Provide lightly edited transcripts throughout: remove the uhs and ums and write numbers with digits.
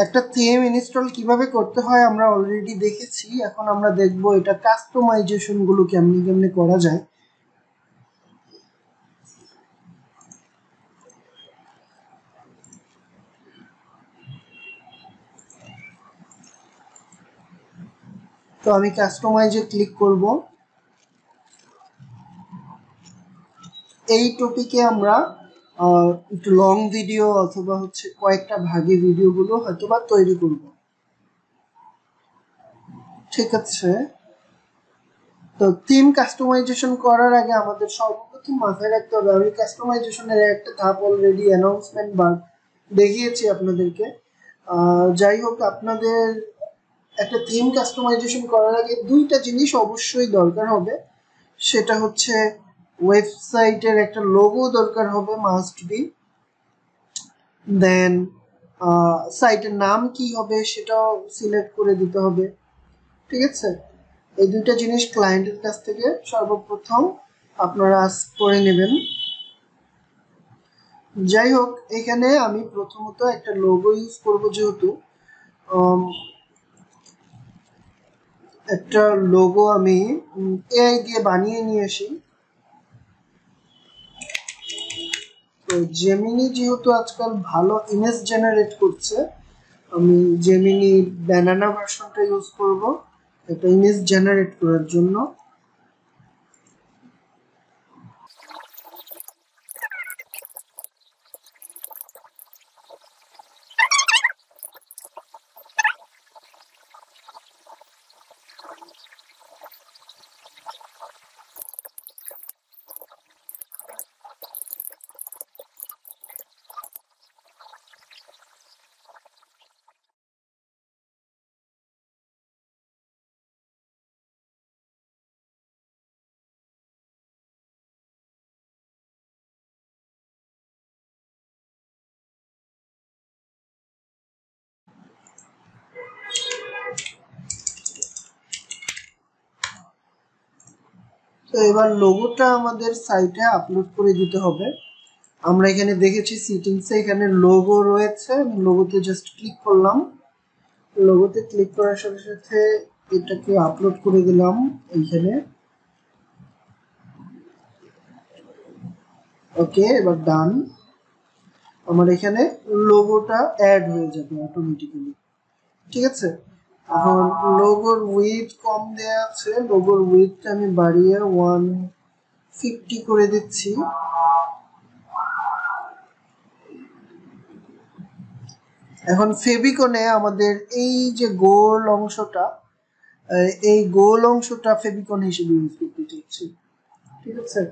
একটা theme install কিভাবে করতে হয় আমরা অলরেডি দেখেছি। এখন আমরা দেখব এটা কাস্টমাইজেশন গুলো কেমনে কেমনে করা যায়। তো আমি কাস্টমাইজে ক্লিক করব। এই টপিকে আমরা একটু লং ভিডিও অথবা হচ্ছে কয়েকটা ভাগে ভিডিওগুলো হয়তোবা তৈরি করব। ঠিক আছে, তো থিম কাস্টমাইজেশন করার আগে আমাদের সর্বপ্রথম মাথায় রাখতে হবে, আমি কাস্টমাইজেশনের একটা ধাপ অলরেডি অ্যানাউন্সমেন্ট বা দেখিয়েছি আপনাদেরকে। যাই হোক, আপনাদের একটা থিম কাস্টমাইজেশন করার আগে দুইটা জিনিস অবশ্যই দরকার হবে। সেটা হচ্ছে ওয়েবসাইটের একটা লোগো দরকার হবে, মাস্ট বি। দেন সাইটের নাম কি হবে সেটাও সিলেক্ট করে দিতে হবে। ঠিক আছে, এই দুইটা জিনিস ক্লায়েন্টের কাছ থেকে সর্বপ্রথম আপনারা করে নেবেন। যাই হোক, এখানে আমি প্রথমত একটা লোগো ইউজ করব, যেহেতু একটা লোগো আমি এআই দিয়ে বানিয়ে নিয়ে আসি। তো জেমিনি যেহেতু আজকাল ভালো ইমেজ জেনারেট করছে, আমি জেমিনি ব্যানানা ভার্সনটা ইউজ করব একটা ইমেজ জেনারেট করার জন্য। তো এবার লোগোটা আমাদের সাইটে আপলোড করে দিতে হবে। আমরা এখানে দেখেছি সেটিংসে এখানে লোগো রয়েছে, লোগোতে জাস্ট ক্লিক করলাম। লোগোতে ক্লিক করার সাথে সাথে এটাকে আপলোড করে দিলাম এইখানে। ওকে, এবার ডান। আমার এখানে লোগোটা অ্যাড হয়ে যাবে অটোমেটিক্যালি। ঠিক আছে, এখন লোগোর উইডথ কম দেয়া আছে, লোগোর উইডথটা আমি বাড়িয়ে 150 করে দিচ্ছি। এখন ফেভিকনে আমাদের এই যে গোল অংশটা, এই গোল অংশটা ফেভিকন হিসেবে ইউজ করতে চাচ্ছি। ঠিক আছে,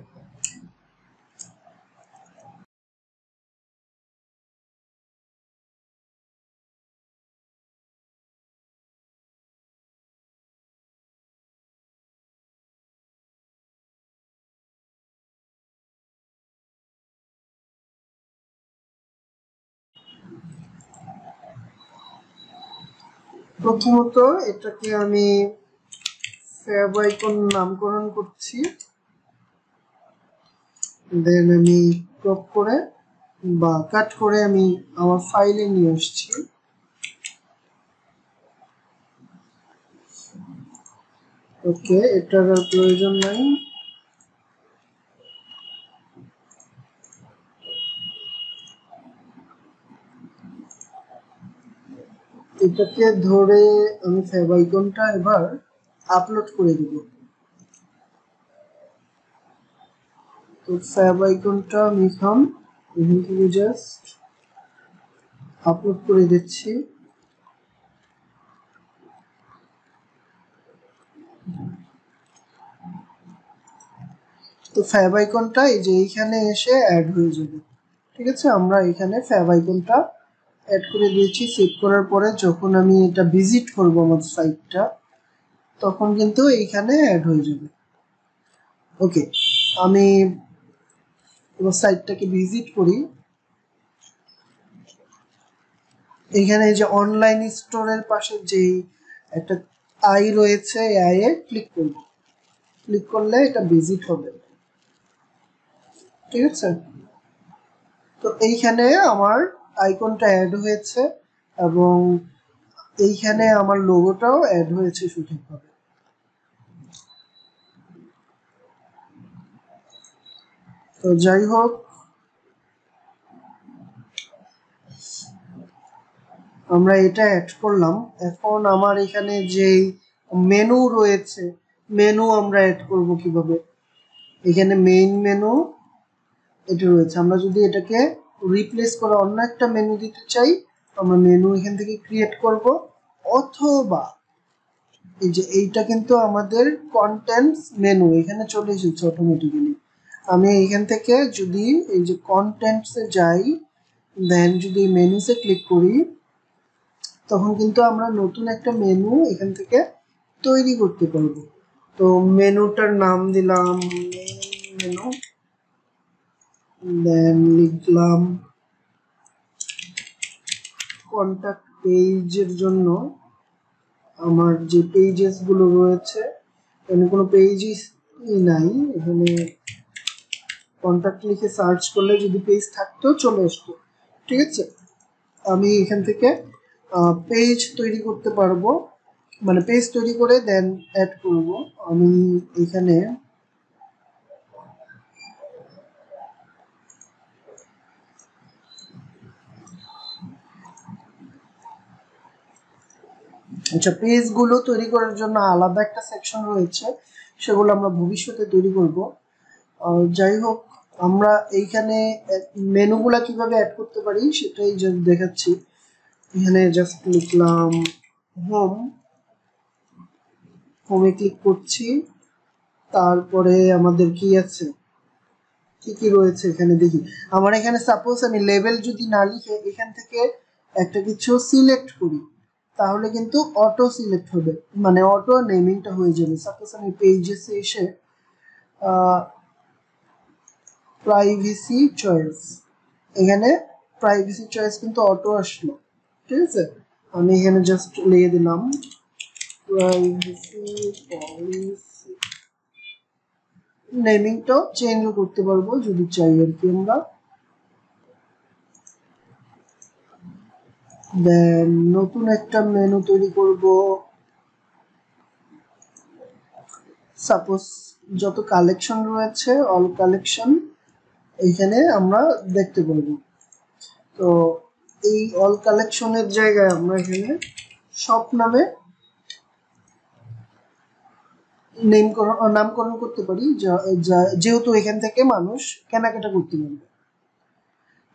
প্রথমত এটাকে আমি ফেভাইকন নামকরণ করছি। দেন আমি ক্রপ করে বা কাট করে আমি আমার ফাইলে নিয়ে আসছি। ওকে, এটার আর প্রয়োজন নাই। এটাকে ধরে আমি ফেভাইকনটা এবার আপলোড করে দিব। তো ফেভাইকনটা আমি এখান থেকে জাস্ট আপলোড করে দিচ্ছি। তো ফ্যাব আইকনটা এই যে এইখানে এসে অ্যাড হয়ে যাবে। ঠিক আছে, আমরা এখানে ফ্যাব আইকনটা অ্যাড করে দিয়েছি। সেভ করার পরে যখন আমি এটা ভিজিট করব আমার সাইটটা, তখন কিন্তু এইখানে অ্যাড হয়ে যাবে। ওকে, আমি এবার সাইটটাকে ভিজিট করি। এখানে যে অনলাইন স্টোরের পাশে যেই একটা আই রয়েছে, এই আইয়ে ক্লিক করব। ক্লিক করলে এটা ভিজিট হবে। ঠিক আছে, তো এইখানে আমার আইকনটা অ্যাড হয়েছে। এবং এইখানে আমার লোগোটাও অ্যাড হয়েছে সঠিকভাবে। তো যাই হোক, আমরা এটা অ্যাড করলাম। এখন আমার এখানে যে মেনু রয়েছে, মেনু আমরা অ্যাড করব কিভাবে? এখানে মেইন মেনু এটা রয়েছে, আমরা যদি এটাকে রিপ্লেস করে অন্য একটা মেনু দিতে চাই, আমরা মেনু এখান থেকে ক্রিয়েট করব, অথবা এই যে এইটা কিন্তু আমাদের কন্টেন্টস মেনু এখানে চলে এসেছে অটোমেটিক্যালি। আমি এখান থেকে যদি এই যে কন্টেন্টসে যাই, দেন যদি মেনুসে ক্লিক করি, তখন কিন্তু আমরা নতুন একটা মেনু এখান থেকে তৈরি করতে পারবো। তো মেনুটার নাম দিলাম মেনু, দেন লিখলাম কন্টাক্ট পেজের জন্য আমার যে পেজেস গুলো রয়েছে, এখানে কোনো পেজই নাই, এখানে কন্টাক্ট লিখে সার্চ করলে যদি পেজ থাকতো চলে আসতো। ঠিক আছে, আমি এখান থেকে পেজ তৈরি করতে পারবো, মানে পেজ তৈরি করে দেন অ্যাড করব। আমি এখানে আচ্ছা, পেজগুলো তৈরি করার জন্য আলাদা একটা সেকশন রয়েছে, সেগুলো আমরা ভবিষ্যতে তৈরি করব। যাই হোক, আমরা এইখানে মেনুগুলা কিভাবে অ্যাড করতে পারি সেটাই জাস্ট দেখাচ্ছি। এখানে জাস্ট লিখলাম হোম, হোমে ক্লিক করছি। তারপরে আমাদের কি আছে, কি কি রয়েছে এখানে দেখি। আমার এখানে সাপোজ আমি লেভেল যদি না লিখে এখান থেকে একটা কিছু সিলেক্ট করি, তাহলে কিন্তু অটো সিলেক্ট হবে, মানে অটো নেমিংটা হয়ে যাবে। সাপোজ আমি পেজেসে এসে প্রাইভেসি চয়েস, এখানে প্রাইভেসি চয়েস কিন্তু অটো আসলো। ঠিক আছে, আমি এখানে জাস্ট লিখে দিলাম প্রাইভেসি পলিসি, নেমিংটাও চেঞ্জ করতে পারবো যদি চাই আর কি আমরা। দেন নতুন একটা মেনু তৈরি করব, সাপোজ যত কালেকশন রয়েছে অল কালেকশন এইখানে আমরা দেখতে পারবো। তো এই অল কালেকশনের জায়গায় আমরা এখানে শপ নামে নামকরণ করতে পারি, যেহেতু এখান থেকে মানুষ কেনাকাটা করতে পারবে।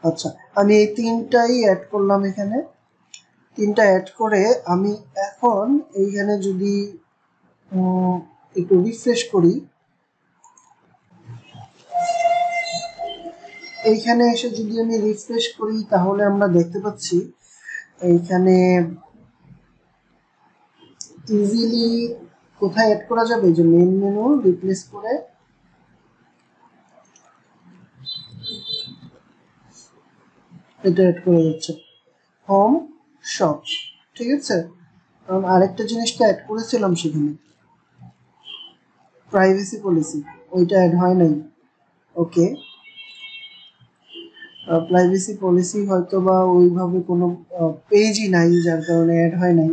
আচ্ছা, আমি এই তিনটাই অ্যাড করলাম এখানে। তিনটা অ্যাড করে আমি এখন এইখানে যদি একটু রিফ্রেশ করি, এইখানে এসে যদি আমি রিফ্রেশ করি, তাহলে আমরা দেখতে পাচ্ছি এইখানে ইজিলি কোথায় অ্যাড করা যাবে, যে মেন মেনু রিপ্লেস করে এটা অ্যাড করা যাচ্ছে হোম শপ। ঠিক আছে, কারণ আরেকটা জিনিসটা অ্যাড করেছিলাম সেখানে, প্রাইভেসি পলিসি, ওইটা অ্যাড হয় নাই। ওকে, প্রাইভেসি পলিসি হয়তো বা ওইভাবে কোনো পেজই নাই, যার কারণে অ্যাড হয় নাই।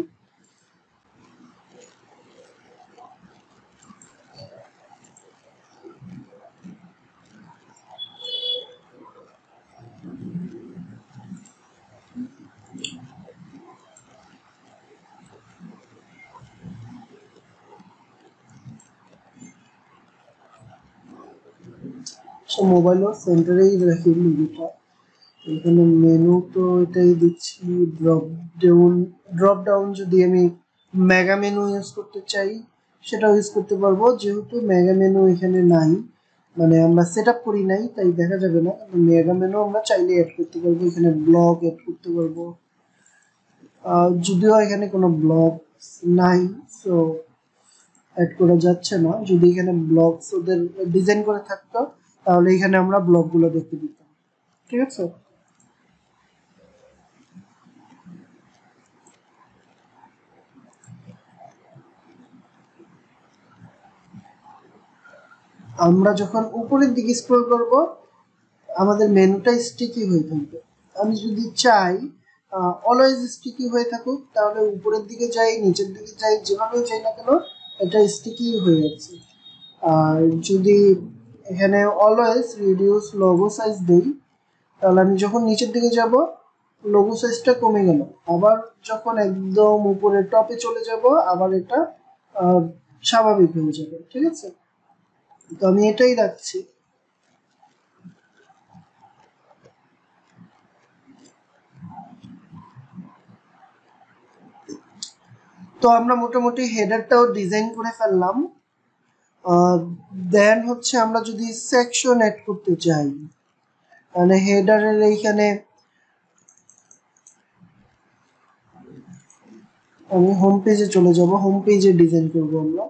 সো মোবাইলের সেন্টারেই রাখি লিভিটা। এখানে মেনু তো এটাই দিচ্ছি। ড্রপ ডাউন যদি আমি মেগা মেনু ইউজ করতে চাই সেটাও ইউজ করতে পারবো, যেহেতু মেগা মেনু এখানে নাই, মানে আমরা সেট আপ করি নাই, তাই দেখা যাবে না। মেগা মেনু আমরা চাইলে অ্যাড করতে পারবো, এখানে ব্লগ অ্যাড করতে পারবো, যদিও এখানে কোনো ব্লগ নাই, সো অ্যাড করা যাচ্ছে না। যদি এখানে ব্লগস ওদের ডিজাইন করে থাকতো, তাহলে এখানে আমরা ব্লগগুলো দেখতে দিতাম। ঠিক আছে, আমরা যখন উপরের দিকে স্ক্রল করব, আমাদের মেনুটা স্টিকি হয়ে থাকবে। আমি যদি চাই অলওয়েজ স্টিকি হয়ে থাকুক, তাহলে উপরের দিকে যাই নিচের দিকে যাই যেভাবে যাই না কেন এটা স্টিকি হয়ে যাচ্ছে। আর যদি এখানে অলওয়েজ রিডিউস লোগো সাইজ দেই, তাহলে আমি যখন নিচের দিকে যাব লোগো সাইজটা কমে গেল, আবার যখন একদম উপরে টপে চলে যাব আবার এটা স্বাভাবিক হয়ে যাবে। ঠিক আছে, তো আমি এটাই রাখছি। তো আমরা মোটামুটি হেডারটাও ডিজাইন করে ফেললাম। দেন হচ্ছে আমরা যদি সেকশন অ্যাড করতে চাই, মানে হেডারের এইখানে আমি হোম পেজে চলে যাব, হোম পেজে ডিজাইন করব আমরা।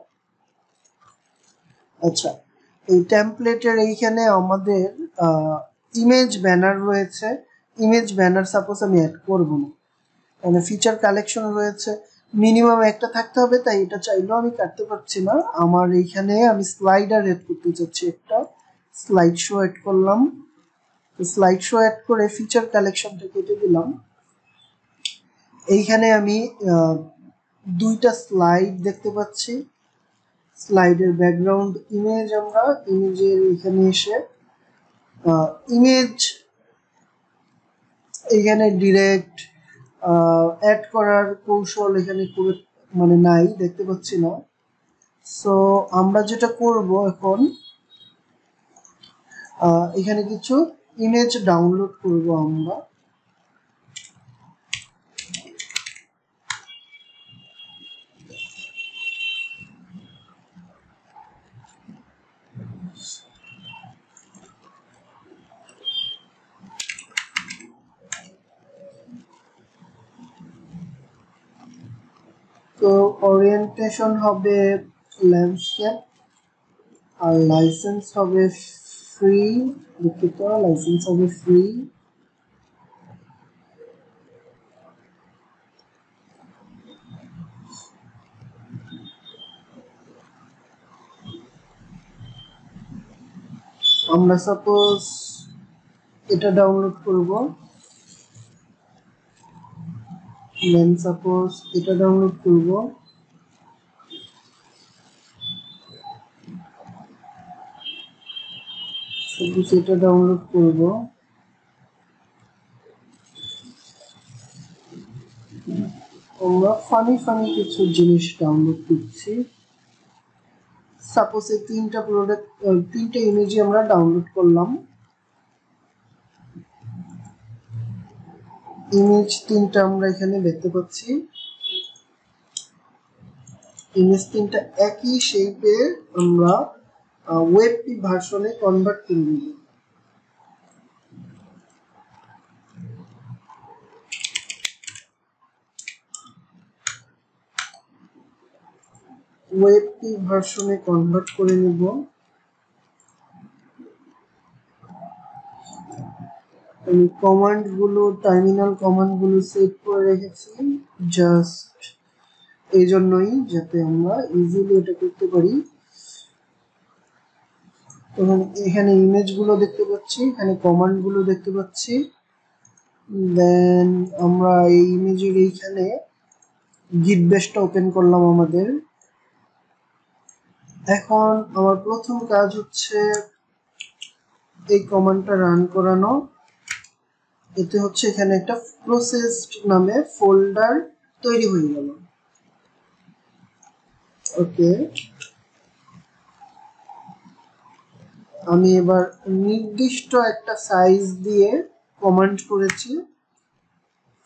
আচ্ছা, এই টেমপ্লেটের এইখানে আমাদের ইমেজ ব্যানার রয়েছে। ইমেজ ব্যানার সাপোজ আমি অ্যাড করব না, মানে ফিচার কালেকশন রয়েছে, মিনিমাম একটা থাকতে হবে, তাই এটা চাইলেও আমি কাটতে পারছি না। আমার এইখানে আমি স্লাইডার অ্যাড করতে চাচ্ছি, একটা স্লাইড শো অ্যাড করলাম। স্লাইড শো অ্যাড করে ফিচার কালেকশনটা কেটে দিলাম। এইখানে আমি দুইটা স্লাইড দেখতে পাচ্ছি। স্লাইডের ব্যাকগ্রাউন্ড ইমেজ, আমরা ইমেজের এখানে এসে ইমেজ এখানে ডিরেক্ট অ্যাড করার কৌশল এখানে খুব মানে নাই, দেখতে পাচ্ছি না। সো আমরা যেটা করব এখন, এখানে কিছু ইমেজ ডাউনলোড করব আমরা। তো ওরিয়েন্টেশন হবে ল্যান্ডস্কেপ, আর লাইসেন্স হবে ফ্রি, দুঃখিত, লাইসেন্স হবে ফ্রি। আমরা সাপোজ এটা ডাউনলোড করব, দেন সাপোজ এটা ডাউনলোড করব, সাপোজ এটা ডাউনলোড করব। আমরা ফানি ফানি কিছু জিনিস ডাউনলোড করছি। সাপোজ এই তিনটা প্রোডাক্ট, তিনটা ইমেজই আমরা ডাউনলোড করলাম। ইমেজ তিনটা আমরা এখানে দেখতে পাচ্ছি, ইমেজ তিনটা একই শেপে আমরা ওয়েবপি ভার্সনে কনভার্ট করে নিব। ওয়েবপি ভার্সনে কনভার্ট করে নিব। আমি কমান্ডগুলো, টার্মিনাল কমান্ডগুলো সেভ করে রেখেছি জাস্ট এই জন্যই, যাতে আমরা ইজিলি এটা করতে পারি। এখানে ইমেজগুলো দেখতে পাচ্ছি, এখানে কমান্ডগুলো দেখতে পাচ্ছি। দেন আমরা এই ইমেজের এইখানে গিট বেসটা ওপেন করলাম আমাদের। এখন আমার প্রথম কাজ হচ্ছে এই কমান্ডটা রান করানো। এতে হচ্ছে এখানে একটা প্রসেসড নামে ফোল্ডার তৈরি হয়ে গেল। ওকে, আমি এবার নির্দিষ্ট একটা সাইজ দিয়ে কমান্ড করেছি,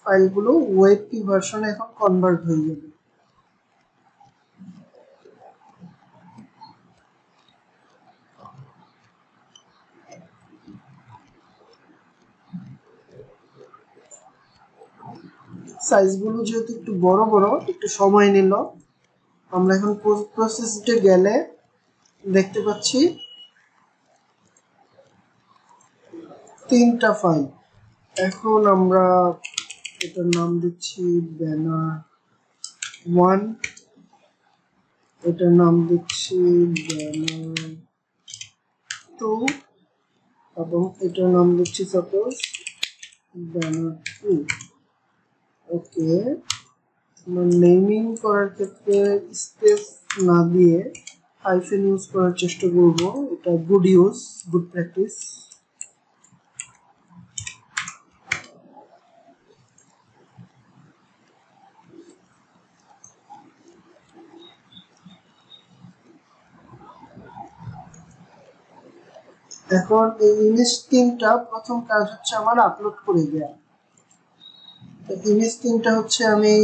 ফাইলগুলো ওয়েবপি ভার্সনে এখন কনভার্ট হয়ে যাবে। সাইজগুলো যেহেতু একটু বড় বড়, একটু সময় নিল। আমরা এখন প্রসেসডে গেলে দেখতে পাচ্ছি তিনটা ফাইল। এখন আমরা এটার নাম দিচ্ছি ব্যানার 1, এটার নাম দিচ্ছি ব্যানার 2, এবং এটার নাম দিচ্ছি সাপোজ ব্যানার 2। ওকে, নেমিং করার ক্ষেত্রে স্পেস না দিয়ে হাইফেন ইউজ করার চেষ্টা করব, এটা গুড প্র্যাকটিস। এখন এই ইমেজ থিমটা প্রথম কাজ হচ্ছে আমার আপলোড করে দেওয়া। তো ইমেজ থিমটা হচ্ছে আমি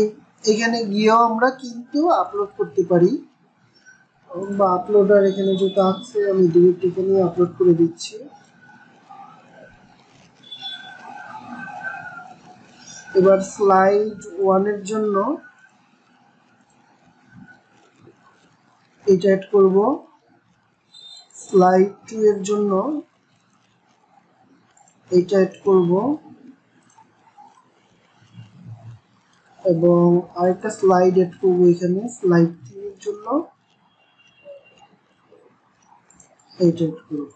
এখানে গিয়েও আমরা কিন্তু আপলোড করতে পারি, বা আপলোডার এখানে যেটা আছে আমি ডিরেক্ট এখানে আপলোড করে দিচ্ছি। এবার স্লাইড 1 এর জন্য এটা অ্যাড করব, স্লাইড 2 এর জন্য এটা অ্যাড করব, এবং আরেকটা স্লাইড অ্যাড করব এখানে স্লাইড 3 এর জন্য এটা অ্যাড করব।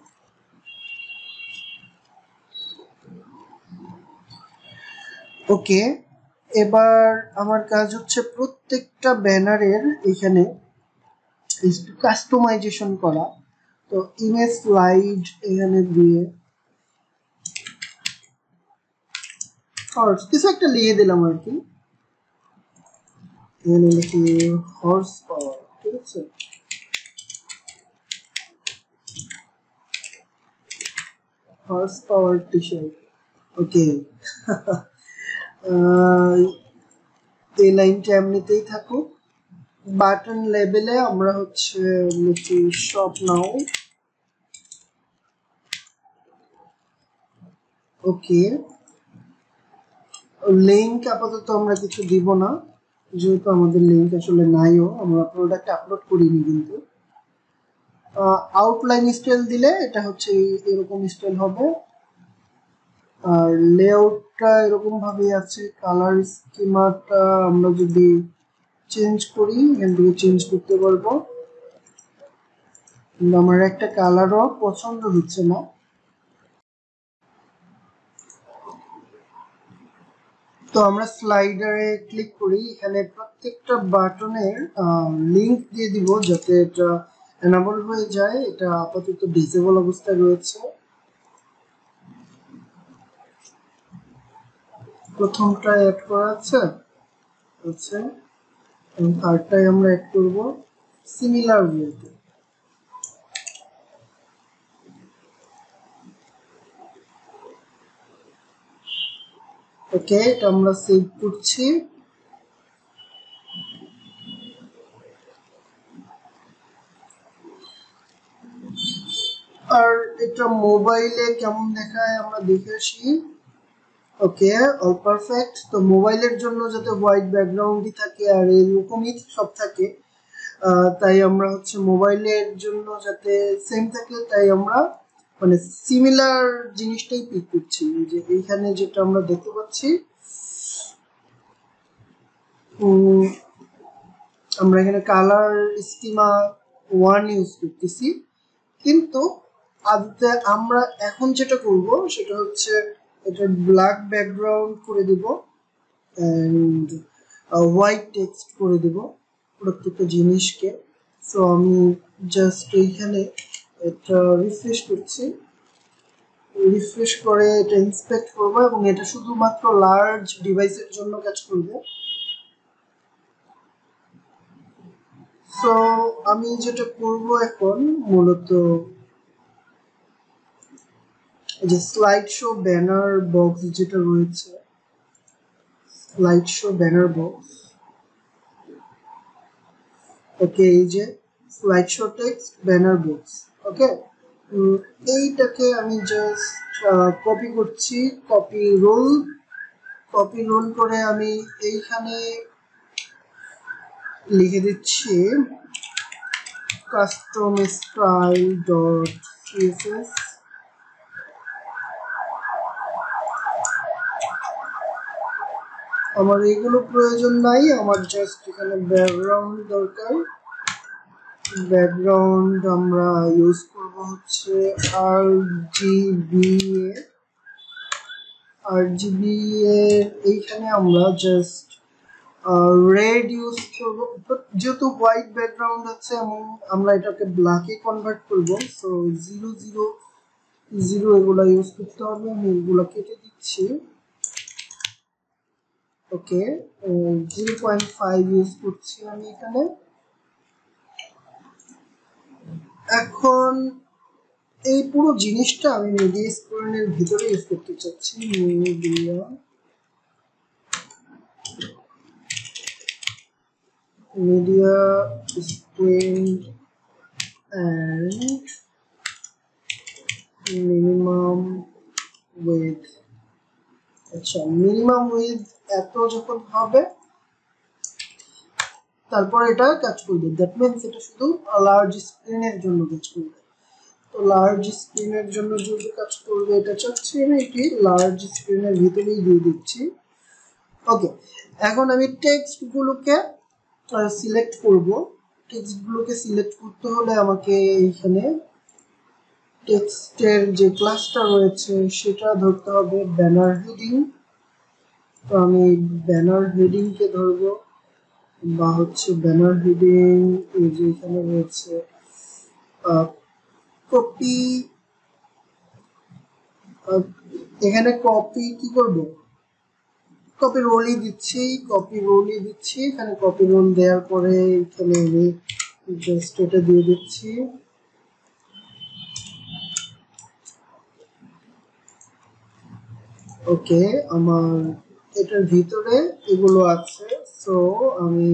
ওকে, এবার আমার কাজ হচ্ছে প্রত্যেকটা ব্যানারের এখানে কাস্টমাইজেশন করা। তো ইমেজ স্লাইড এখানে দিয়ে কিছু একটা লিখে দিলাম আর কি, এখানে লিখি হর্স পাওয়ার, ঠিক আছে। হর্স পাওয়ার টি শার্ট, ওকে। এই লাইনটা এমনিতেই থাকুক। বাটন লেবেলে আমরা হচ্ছে লিখি শপ নাও, ওকে। লিংক আপাতত আমরা কিছু দিব না, যেহেতু আমাদের লিংক আসলে নাইও, আমরা প্রোডাক্ট আপলোড করিনি। কিন্তু আউটলাইন স্টাইল দিলে এটা হচ্ছে এরকম স্টাইল হবে, আর লেআউটটা এরকম ভাবেই আছে। কালার স্কিমাটা আমরা যদি চেঞ্জ করি এখান থেকে চেঞ্জ করতে পারবো, কিন্তু আমার একটা কালারও পছন্দ হচ্ছে না। তো আমরা স্লাইডারে ক্লিক করি, এখানে প্রত্যেকটা বাটনের লিংক দিয়ে দিব যাতে এটা এনাবল হয়ে যায়। এটা আপাতত ডিসেবল অবস্থায় রয়েছে। প্রথমটা অ্যাড করা আছে, আচ্ছা, এবং থার্ডটাই আমরা অ্যাড করব সিমিলার ওয়েতে। ওকে, এটা আমরা সেভ করছি। আর এটা মোবাইলে কেমন দেখায় আমরা দেখে আসি। ওকে, অল পারফেক্ট। তো মোবাইলের জন্য যাতে হোয়াইট ব্যাকগ্রাউন্ডই থাকে আর এরকমই সব থাকে, তাই আমরা হচ্ছে মোবাইলের জন্য যাতে সেম থাকে তাই আমরা মানে সিমিলার জিনিসটাই পিক করছি। যে এইখানে যেটা আমরা দেখতে পাচ্ছি, আমরা এখানে কালার স্কিমা 1 ইউজ করতেছি, কিন্তু আদতে আমরা এখন যেটা করব সেটা হচ্ছে এটা ব্ল্যাক ব্যাকগ্রাউন্ড করে দিব এন্ড হোয়াইট টেক্সট করে দিব প্রত্যেকটা জিনিসকে। সো আমি জাস্ট এইখানে এটা রিফ্রেশ করছি, রিফ্রেশ করে এটা ইন্সপেক্ট করব, এবং এটা শুধুমাত্র লার্জ ডিভাইসের জন্য কাজ করবে। সো আমি যেটা করব এখন মূলত যে স্লাইড শো ব্যানার বক্স যেটা রয়েছে, slide show banner box, okay, এই যে slide show text banner box, okay. এইটাকে আমি জাস্ট কপি করছি, কপি রোল করে আমি এইখানে লিখে দিচ্ছি কাস্টম স্টাইল ডট সিএসএস। আমার এগুলো প্রয়োজন নাই, আমার জাস্ট এখানে ব্যাকগ্রাউন্ড দরকার। ব্যাকগ্রাউন্ড আমরা ইউজ করব হচ্ছে RGBA, RGB এর এইখানে আমরা জাস্ট রেড ইউজ করবো, যেহেতু হোয়াইট ব্যাকগ্রাউন্ড আছে এবং আমরা এটাকে ব্ল্যাকে কনভার্ট করবো, সো 0 0 0 এগুলা ইউজ করতে হবে। আমি এগুলা কেটে দিচ্ছি। ওকে, 0.5 ইউজ করছি আমি এখানে। এখন এই পুরো জিনিসটা আমি মিডিয়া স্ক্রিনের ভিতরে ইউজ করতে চাচ্ছি। Media screen and minimum width। আচ্ছা, মিনিমাম উইথ এত যখন হবে তারপর এটা কাজ করবে, দ্যাট মিনস এটা শুধু লার্জ স্ক্রিনের জন্য কাজ করবে। তো লার্জ স্ক্রিনের জন্য যদি কাজ করবে এটা চাচ্ছি আমি এটি লার্জ স্ক্রিনের ভিতরেই দিয়ে দিচ্ছি। ওকে, এখন আমি টেক্সট গুলোকে সিলেক্ট করব। টেক্সট গুলোকে সিলেক্ট করতে হলে আমাকে এখানে টেক্সটের যে ক্লাসটা রয়েছে সেটা ধরতে হবে ব্যানার হেডিং। তো আমি ব্যানার হেডিং কে ধরবো, বা হচ্ছে ব্যানার হেডিং এই যে এখানে রয়েছে কপি। এখানে কপি কি করব, কপি রোলই দিচ্ছি, কপি রোলই দিচ্ছি। এখানে কপি রোল দেওয়ার পরে এখানে আমি জাস্ট এটা দিয়ে দিচ্ছি। ওকে, আমার এটার ভিতরে এগুলো আছে, সো আমি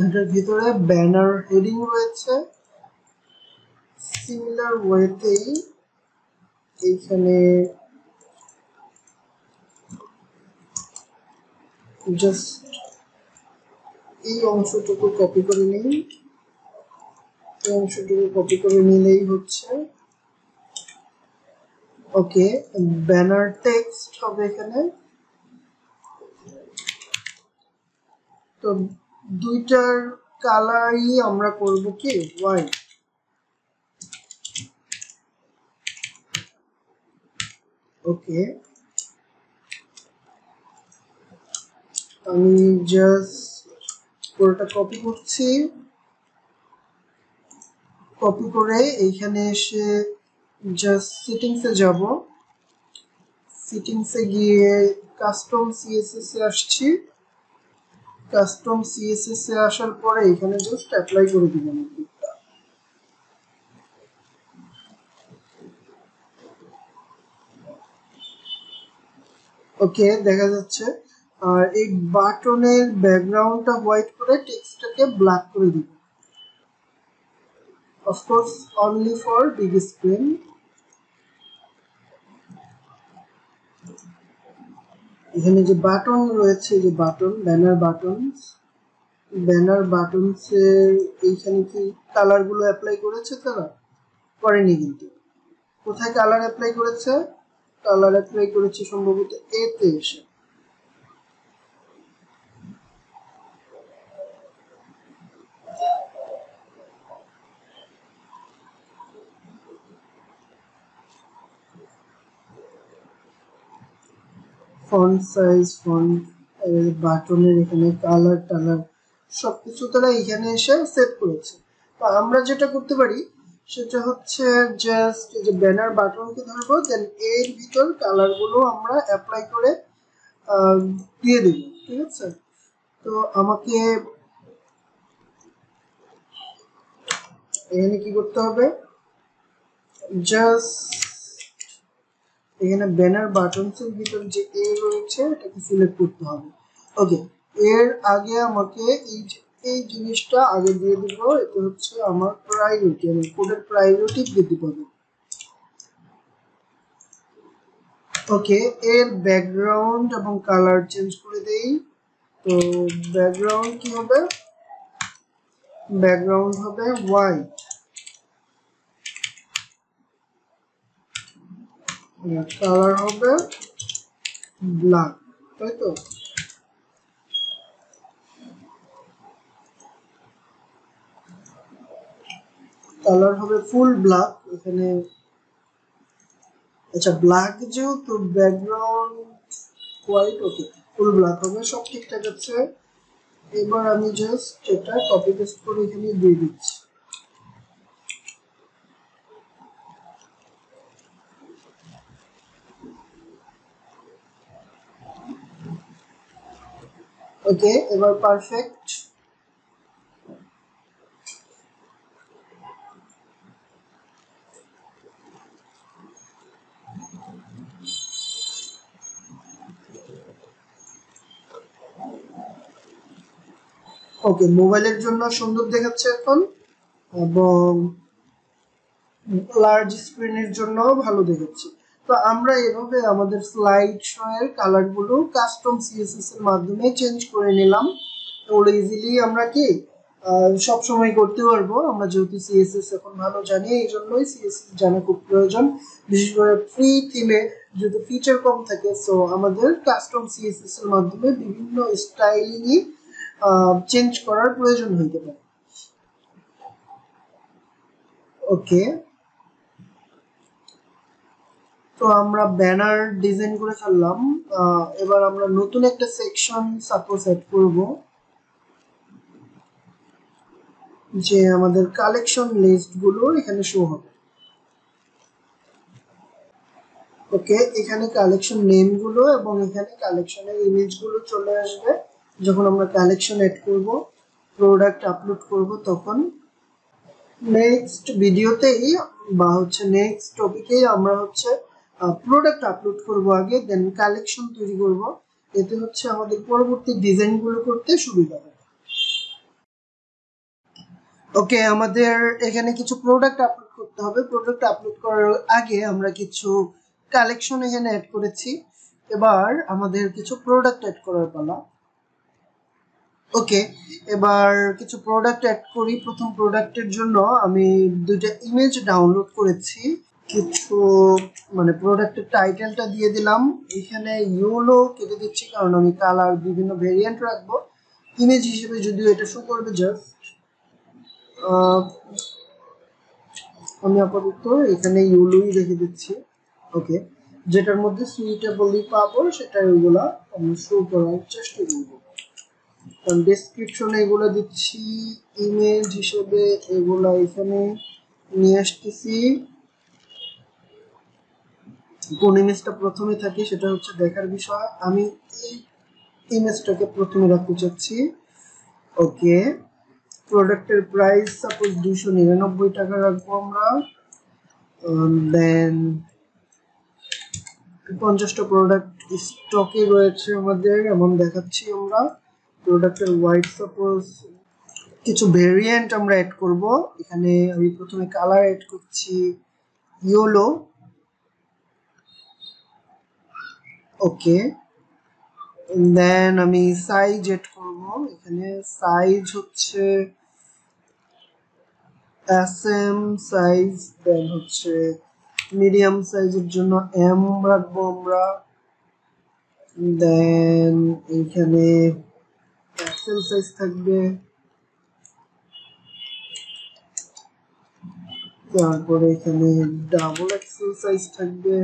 এটার ভিতরে ব্যানার হেডিং রয়েছে। সিমিলার ওয়েতেই এইখানে জাস্ট এই অংশটুকু কপি করে নিই, এই অংশটুকু কপি করে নিলেই হচ্ছে। ওকে, ব্যানার টেক্সট হবে এখানে। তো দুইটার কালারই আমরা করব কি হোয়াইট। ওকে, আমি জাস্ট পুরোটা কপি করছি। কপি করে এইখানে এসে জাস্ট সেটিংসে যাব। সেটিংসে গিয়ে কাস্টম সিএসএস এ আসছি। কাস্টম সিএসএস এ আসার পরে এখানে জাস্ট অ্যাপ্লাই করে দিবেন। ওকে, দেখা যাচ্ছে। আর এই বাটনের ব্যাকগ্রাউন্ডটা হোয়াইট করে টেক্সটটাকে ব্ল্যাক করে দিব। Of course only for big screen. এখানে যে বাটন রয়েছে, যে বাটন ব্যানার বাটনস এর এইখানে কি কালার গুলো অ্যাপ্লাই করেছে তারা? করেনি কিন্তু। কোথায় কালার অ্যাপ্লাই করেছে? কালার অ্যাপ্লাই করেছে সম্ভবত এতে এসে। ফন্ট সাইজ, ফন্ট, বাটনের এখানে কালার টালার সবকিছু তারা এখানে এসে সেট করেছে। তো আমরা যেটা করতে পারি সেটা হচ্ছে জাস্ট যে ব্যানার বাটনকে ধরবো, দেন এর ভিতর কালার গুলো আমরা অ্যাপ্লাই করে দিয়ে দেব। ঠিক আছে, তো আমাকে এখানে কি করতে হবে, জাস্ট এখানে ব্যানার বাটনস এর ভিতর যে এ রয়েছে এটাকে সিলেক্ট করতে হবে। ওকে, এর আগে আমাকে এই জিনিসটা আগে দিয়ে দিব। এটা হচ্ছে আমার প্রায়োরিটি, আমি কোডের প্রায়োরিটি দিতে পারবো। ওকে, এর ব্যাকগ্রাউন্ড এবং কালার চেঞ্জ করে দেই। তো ব্যাকগ্রাউন্ড কি হবে, ব্যাকগ্রাউন্ড হবে হোয়াইট, কালার হবে ব্ল্যাক, তাই তো? কালার হবে ফুল ব্ল্যাক। এখানে আচ্ছা ব্ল্যাক যেহেতু ব্যাকগ্রাউন্ড হোয়াইট, ওকে ফুল ব্ল্যাক হবে, সব ঠিকঠাক আছে। এবার আমি জাস্ট এটা কপি পেস্ট করে এখানে দিয়ে দিচ্ছি। ওকে এবার পারফেক্ট। ওকে মোবাইলের জন্য সুন্দর দেখাচ্ছে এখন, এবং লার্জ স্ক্রিনের জন্য ভালো দেখাচ্ছে। তো আমরা এভাবে আমাদের স্লাইড শো এর কালার গুলো কাস্টম সিএসএস এর মাধ্যমে চেঞ্জ করে নিলাম। ওগুলো ইজিলি আমরা কি সব সময় করতে পারবো। আমরা যেহেতু সিএসএস এখন ভালো জানি, এই জন্যই সিএসএস জানা খুব প্রয়োজন। বিশেষ করে ফ্রি থিমে যেহেতু ফিচার কম থাকে, সো আমাদের কাস্টম সিএসএস এর মাধ্যমে বিভিন্ন স্টাইলিংই চেঞ্জ করার প্রয়োজন হইতে পারে। ওকে তো আমরা ব্যানার ডিজাইন করে ফেললাম। এবার আমরা নতুন একটা সেকশন সাপোজ এড করব, যে আমাদের কালেকশন লিস্ট গুলো এখানে শো হবে। ওকে এখানে কালেকশন নেম গুলো এবং এখানে কালেকশনের ইমেজ গুলো চলে আসবে যখন আমরা কালেকশন এড করব, প্রোডাক্ট আপলোড করব তখন। নেক্সট ভিডিওতেই বা হচ্ছে নেক্সট টপিকেই আমরা হচ্ছে প্রোডাক্ট আপলোড করব আগে, দেন কালেকশন তৈরি করব। এতে হচ্ছে আমাদের পরবর্তী ডিজাইন গুলো করতে সুবিধা হবে। ওকে আমাদের এখানে কিছু প্রোডাক্ট আপলোড করতে হবে। প্রোডাক্ট আপলোড করার আগে আমরা কিছু কালেকশন এখানে অ্যাড করেছি। এবার আমাদের কিছু প্রোডাক্ট অ্যাড করার পালা। ওকে এবার কিছু প্রোডাক্ট অ্যাড করি। প্রথম প্রোডাক্টের জন্য আমি দুইটা ইমেজ ডাউনলোড করেছি। কিছু মানে প্রোডাক্টের টাইটেলটা দিয়ে দিলাম, এখানে ইয়েলো কেটে দিচ্ছি কারণ আমি কালার বিভিন্ন ভেরিয়েন্ট রাখবো। ইমেজ হিসেবে যদিও এটা শো করবে জাস্ট, আমি আপাতত এখানে ইউলোই রেখে দিচ্ছি। ওকে যেটার মধ্যে সুইটেবলি পাবো সেটা ওইগুলা আমি শো করার চেষ্টা করবো। কারণ ডেসক্রিপশনে এগুলো দিচ্ছি, ইমেজ হিসেবে এগুলা এখানে নিয়ে আসতেছি। কোন ইমেজটা প্রথমে থাকে সেটা হচ্ছে দেখার বিষয়। আমি এই ইমেজটাকে প্রথমে রাখতে চাচ্ছি। ওকে প্রোডাক্টের প্রাইস সাপোজ 299 টাকা রাখবো আমরা। দেন 50টা প্রোডাক্ট স্টকে রয়েছে আমাদের এমন দেখাচ্ছি আমরা। প্রোডাক্টের হোয়াইট সাপোজ কিছু ভেরিয়েন্ট আমরা অ্যাড করব। এখানে আমি প্রথমে কালার অ্যাড করছি ইয়েলো। ওকে দেন আমি সাইজ অ্যাড করব। এখানে সাইজ হচ্ছে এসএম সাইজ, দেন হচ্ছে মিডিয়াম সাইজের জন্য এম রাখবো আমরা। দেন এখানে এক্সেল সাইজ থাকবে, তারপরে এখানে ডাবল এক্সেল সাইজ থাকবে।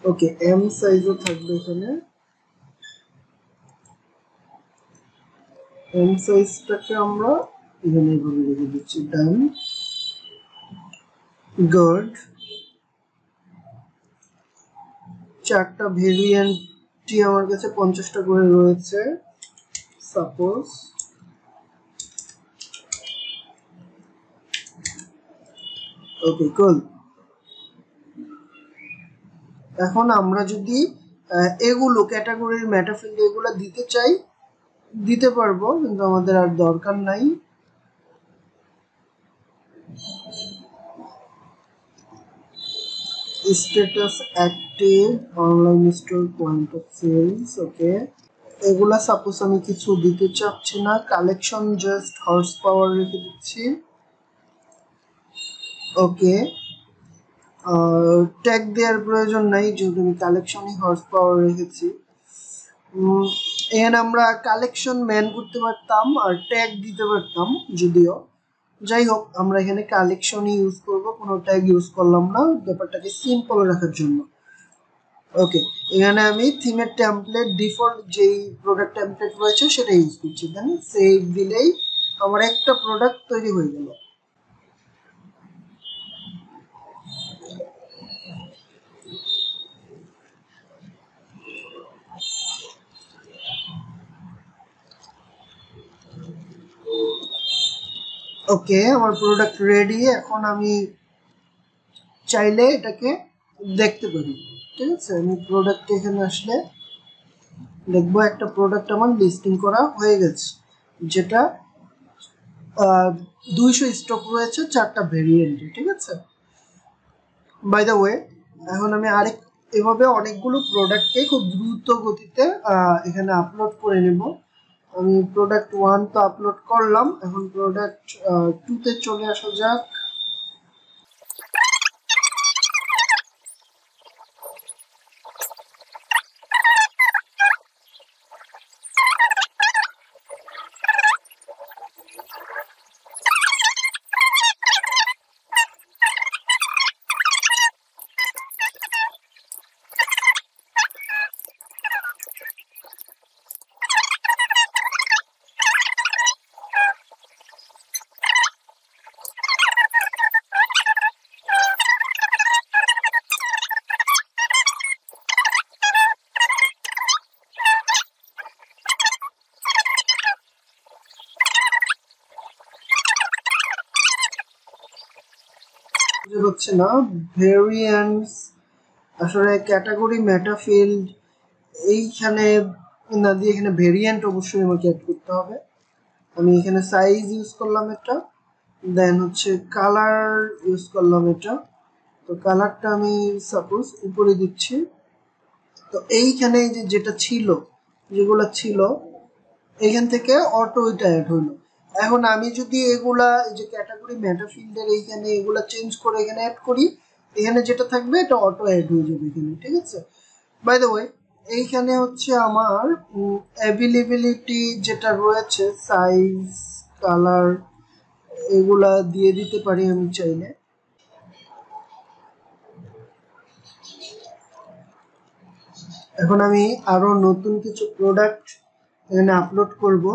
ওকে এম সাইজও থাকবে এখানে। এম সাইজটাকে আমরা এখানে এইভাবে রেখে দিচ্ছি। ডান গুড। চারটা ভেরিয়েন্টই আমার কাছে 50টা করে রয়েছে সাপোজ। ওকে কুল। এখন আমরা যদি এগুলো ক্যাটাগরির মেটাফিল্ড এগুলো দিতে চাই দিতে পারবো, কিন্তু আমাদের আর দরকার নাই। Status active online store point of sales. Okay এগুলা সাপোজ আমি কিছু দিতে চাচ্ছি না, কালেকশন জাস্ট হর্স পাওয়ার রেখে দিচ্ছি। ওকে ট্যাগ দেওয়ার প্রয়োজন নাই যেহেতু আমি কালেকশনই হর্স পাওয়ার রেখেছি। এখানে আমরা কালেকশন ম্যান করতে পারতাম আর ট্যাগ দিতে পারতাম যদিও, যাই হোক, আমরা এখানে কালেকশন ইউজ করব, কোনো ট্যাগ ইউজ করলাম না ব্যাপারটাকে সিম্পল রাখার জন্য। ওকে, এখানে আমি থিমের টেমপ্লেট ডিফল্ট যেই প্রোডাক্ট টেমপ্লেট রয়েছে সেটা ইউজ করছি। দেন সেভ দিলেই আমার একটা প্রোডাক্ট তৈরি হয়ে গেল। ওকে, আমার প্রোডাক্ট রেডি। এখন আমি চাইলে এটাকে দেখতে পারি। ঠিক আছে, আমি প্রোডাক্ট এখানে আসলে দেখবো একটা প্রোডাক্ট আমার লিস্টিং করা হয়ে গেছে, যেটা 200 স্টক রয়েছে 4টা ভেরিয়েন্টে। ঠিক আছে, বাই দ্য ওয়ে, এখন আমি এভাবে অনেকগুলো প্রোডাক্টকে খুব দ্রুত গতিতে এখানে আপলোড করে নেব। আমি প্রোডাক্ট 1 তো আপলোড করলাম, এখন প্রোডাক্ট 2 তে চলে আসা যাক। হচ্ছে না ভেরিয়েন্টস, আসলে ক্যাটাগরি মেটাফিল্ড এইখানে না দিয়ে এখানে ভেরিয়েন্ট অবশ্যই আমাকে অ্যাড করতে হবে। আমি এখানে সাইজ ইউজ করলাম এটা, দেন হচ্ছে কালার ইউজ করলাম এটা। তো কালারটা আমি সাপোজ উপরে দিচ্ছি। তো এইখানে যেটা ছিল, যেগুলো ছিল এখান থেকে অটো এটা অ্যাড হলো। এখন আমি যদি এগুলা এই যে ক্যাটাগরি মেটাফিল্ডের এইখানে এগুলা চেঞ্জ করে এখানে অ্যাড করি, এখানে যেটা থাকবে এটা অটো অ্যাড হয়ে যাবে এখানে। ঠিক আছে, বাই দ্য ওয়ে, এইখানে হচ্ছে আমার অ্যাভেলেবিলিটি যেটা রয়েছে, সাইজ, কালার, এগুলা দিয়ে দিতে পারি আমি চাইলে। এখন আমি আরো নতুন কিছু প্রোডাক্ট এখানে আপলোড করব।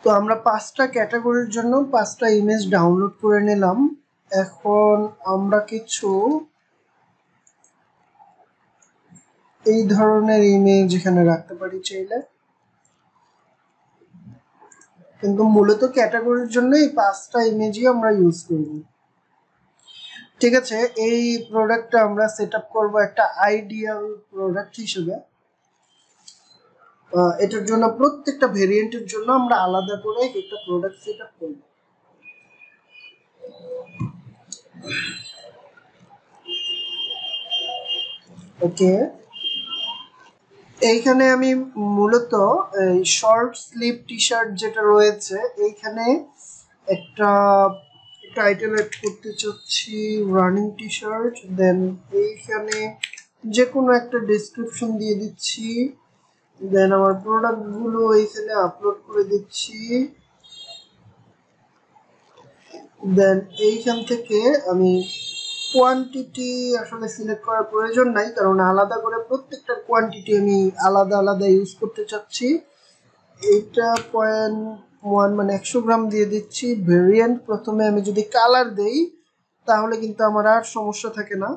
তো আমরা 5টা ক্যাটাগরির জন্য 5টা ইমেজ ডাউনলোড করে নিলাম। এখন আমরা কিছু এই ধরনের ইমেজ এখানে রাখতে পারি চাইলে, কিন্তু মূলত ক্যাটাগরির জন্য এই 5টা ইমেজই আমরা ইউজ করব। ঠিক আছে, এই প্রোডাক্টটা আমরা সেট আপ করবো একটা আইডিয়াল প্রোডাক্ট হিসেবে। এটার জন্য প্রত্যেকটা ভেরিয়েন্টের জন্য আমরা আলাদা করে একটা প্রোডাক্ট সেট আপ করব। ওকে, এইখানে আমি মূলত এই শর্ট স্লিভ টি শার্ট যেটা রয়েছে এইখানে একটা টাইটেল এড করতে চাচ্ছি রানিং টি শার্ট, দেন এইখানে যে কোনো একটা ডেসক্রিপশন দিয়ে দিচ্ছি, দেন আমার প্রোডাক্টগুলো এইখানে আপলোড করে দিচ্ছি, দেন এইখান থেকে আমি কোয়ান্টিটি আসলে সিলেক্ট করার প্রয়োজন নাই, কারণ আলাদা করে প্রত্যেকটার কোয়ান্টিটি আমি আলাদা আলাদা ইউজ করতে চাচ্ছি। এইটা 0.1 মানে 100 গ্রাম দিয়ে দিচ্ছি। ভেরিয়েন্ট প্রথমে আমি যদি কালার দেই তাহলে কিন্তু আমার আর সমস্যা থাকে না।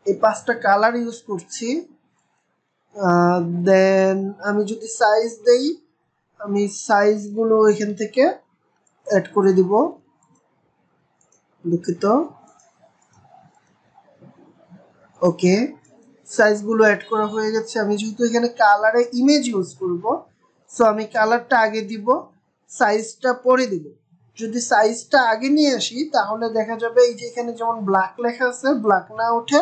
এই 5টা কালার ইউজ করছি। দেন আমি যদি সাইজ দেই, আমি সাইজগুলো এখান থেকে অ্যাড করে দিব, দুঃখিত। ওকে, সাইজগুলো অ্যাড করা হয়ে গেছে। আমি যেহেতু এখানে কালারে ইমেজ ইউজ করব, সো আমি কালারটা আগে দিব, সাইজটা পরে দিব। যদি সাইজটা আগে নিয়ে আসি তাহলে দেখা যাবে এই যে এখানে যেমন ব্ল্যাক লেখা আছে, ব্ল্যাক না উঠে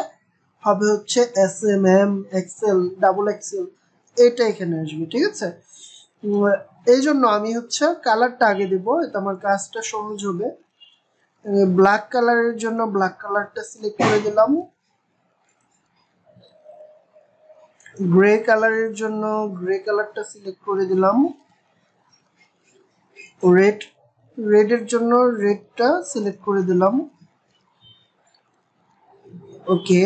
হবে হচ্ছে SMM, XL, ডাবল XL, এটা এখানে আসবে। ঠিক আছে, এই জন্য আমি হচ্ছে কালারটা আগে দিব, এতে আমার কাজটা সহজ হবে। ব্ল্যাক কালারের জন্য ব্ল্যাক কালারটা সিলেক্ট করে দিলাম, গ্রে কালারের জন্য গ্রে কালারটা সিলেক্ট করে দিলাম, রেডের জন্য রেডটা সিলেক্ট করে দিলাম। ওকে,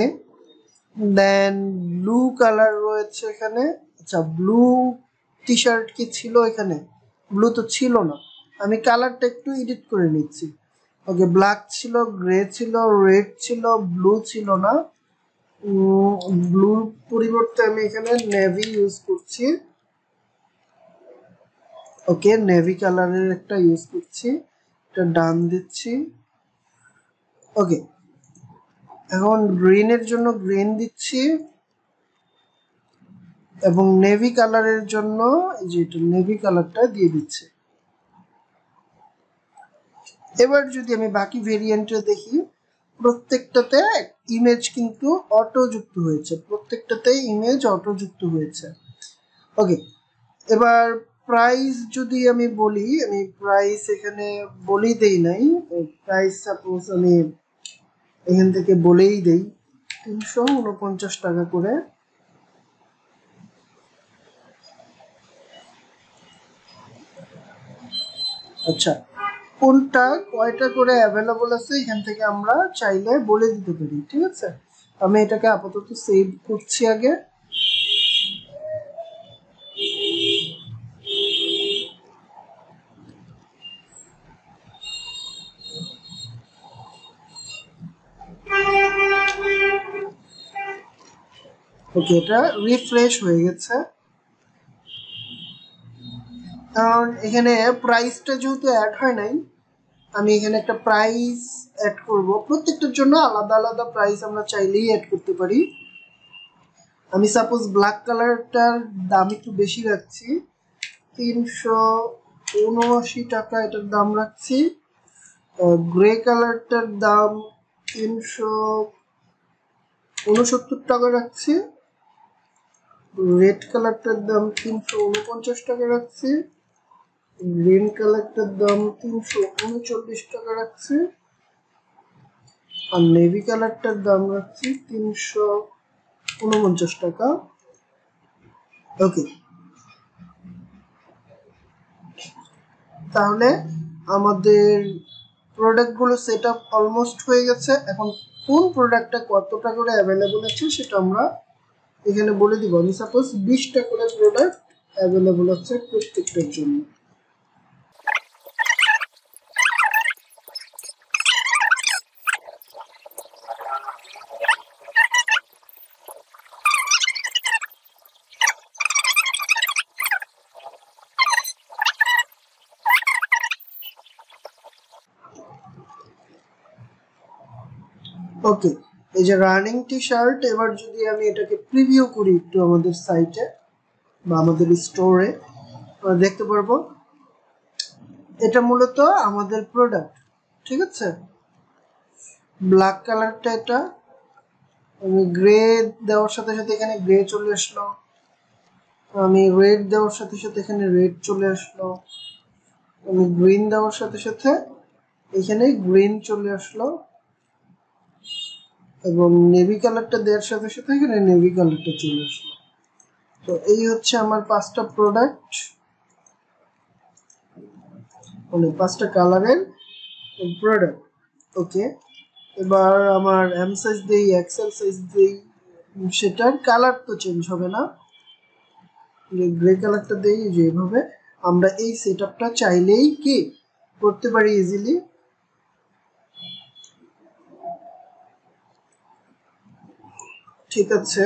দেন ব্লু কালার রয়েছে এখানে। আচ্ছা, ব্লু টি শার্ট কি ছিল এখানে? ব্লু তো ছিল না, আমি কালারটা একটু এডিট করে নিচ্ছি। ওকে, ব্ল্যাক ছিল, গ্রে ছিল, রেড ছিল, ব্লু ছিল না। ব্লুর পরিবর্তে আমি এখানে নেভি ইউজ করছি। ওকে, নেভি কালারের একটা ইউজ করছি, এটা ডান দিচ্ছি। ওকে, এখন গ্রিনের জন্য গ্রিন দিচ্ছি, এবং নেভি কালারের জন্য যেটা নেভি কালারটা দিয়ে দিচ্ছি। এবার যদি আমি বাকি ভেরিয়েন্টে দেখি, প্রত্যেকটাতে ইমেজ কিন্তু অটো যুক্ত হয়েছে, প্রত্যেকটাতে ইমেজ অটো যুক্ত হয়েছে। ওকে, এবার প্রাইস যদি আমি বলি, আমি প্রাইস এখানে বলি দেই নাই, প্রাইস সাপোজ আমি এখান থেকে বলেই দেই 349 টাকা করে। আচ্ছা, কোনটা কয়টা করে অ্যাভেলেবল আছে এখান থেকে আমরা চাইলে বলে দিতে পারি। ঠিক আছে, আমি এটাকে আপাতত সেভ করছি আগে। ওকে, এটা রিফ্রেশ হয়ে গেছে, কারণ এখানে প্রাইসটা যেহেতু অ্যাড হয় নাই, আমি এখানে একটা প্রাইস অ্যাড করব। প্রত্যেকটার জন্য আলাদা আলাদা প্রাইস আমরা চাইলেই অ্যাড করতে পারি। আমি সাপোজ ব্ল্যাক কালারটার দাম একটু বেশি রাখছি, 379 টাকা এটার দাম রাখছি। গ্রে কালারটার দাম 369 টাকা রাখছি। রেড কালারটার দাম 349 টাকা রাখছি। গ্রিন কালারটার দাম 339 টাকা রাখছি। আর নেভি কালারটার দাম রাখছি 349 টাকা। ওকে, তাহলে আমাদের প্রোডাক্টগুলো সেট আপ অলমোস্ট হয়ে গেছে। এখন কোন প্রোডাক্টটা কতটা করে অ্যাভেলেবল আছে সেটা আমরা এখানে বলে দিব। আমি সাপোজ 20টা করে প্রোডাক্ট অ্যাভেলেবল আছে প্রত্যেকটার জন্য। ওকে, এই যে রানিং টি শার্ট, এবার যদি আমি এটাকে প্রিভিউ করি একটু আমাদের সাইটে বা আমাদের স্টোরে, দেখতে পারবো এটা মূলত আমাদের প্রোডাক্ট। ঠিক আছে, ব্ল্যাক কালারটা এটা, আমি গ্রে দেওয়ার সাথে সাথে এখানে গ্রে চলে আসলো, আমি রেড দেওয়ার সাথে সাথে এখানে রেড চলে আসলো, আমি গ্রিন দেওয়ার সাথে সাথে এখানে গ্রিন চলে আসলো, এবং নেভি কালারটা দেওয়ার সাথে সাথে এখানে নেভি কালারটা চলে আসলো। তো এই হচ্ছে আমার 5টা প্রোডাক্ট, মানে 5টা কালারের প্রোডাক্ট। ওকে, এবার আমার এম সাইজ দেই, এক্সেল সাইজ দেই, সেটার কালার তো চেঞ্জ হবে না, গ্রে কালারটা দেই যে এইভাবে। আমরা এই সেটআপটা চাইলেই কি করতে পারি ইজিলি। ঠিক আছে,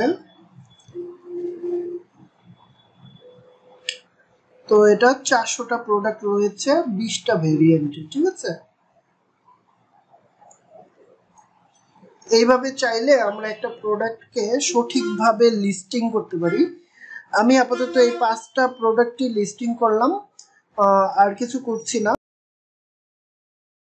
তো এটা 400টা প্রোডাক্ট রয়েছে 20টা ভেরিয়েন্টে। ঠিক আছে, এইভাবে চাইলে আমরা একটা প্রোডাক্টকে সঠিকভাবে লিস্টিং করতে পারি। আমি আপাতত এই 5টা প্রোডাক্টই লিস্টিং করলাম, আর কিছু করছি না।